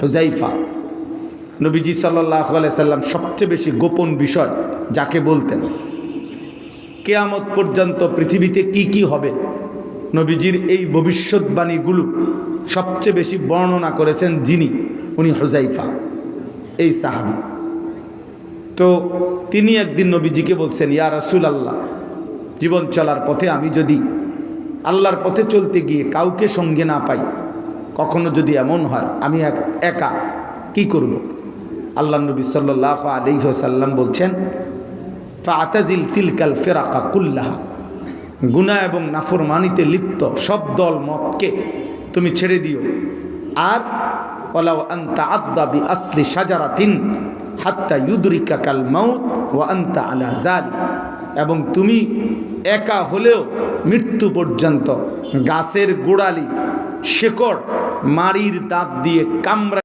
হুযাইফা। নবীজি সাল্লাল্লাহু আলাইহি সাল্লাম সবচেয়ে বেশি গোপন বিষয় যাকে বলতেন, কিয়ামত পর্যন্ত পৃথিবীতে কি কি হবে, নবীজির এই ভবিষ্যৎবাণীগুলো সবচেয়ে বেশি বর্ণনা করেছেন যিনি, উনি হুযাইফা, এই সাহাবী। তো তিনি একদিন নবীজিকে বলছেন, ইয়া রাসূলুল্লাহ, জীবন চলার পথে আমি যদি আল্লাহর পথে চলতে গিয়ে কাউকে সঙ্গে না পাই, কখনো যদি এমন হয় আমি একা, কি করব? আল্লাহ নবী সাল্লাল্লাহু আলাইহি ওয়াসাল্লাম বলছেন, ফাআতাজিল তিলকাল ফিরাকা কুল্লাহা, গুনাহ এবং নাফরমানিতে লিপ্ত সব দল মতকে তুমি ছেড়ে দিও। আর ওয়ালাউ আনতা আদা বিআসলি শাজারাতিন হাত্তা ইউদরিকাকাল মাউত ওয়া আনতা আলা যালিক, এবং তুমি একা হলেও মৃত্যু পর্যন্ত গাছের গোড়ালি, শেকড়, মাড়ির দাঁত দিয়ে কামড়া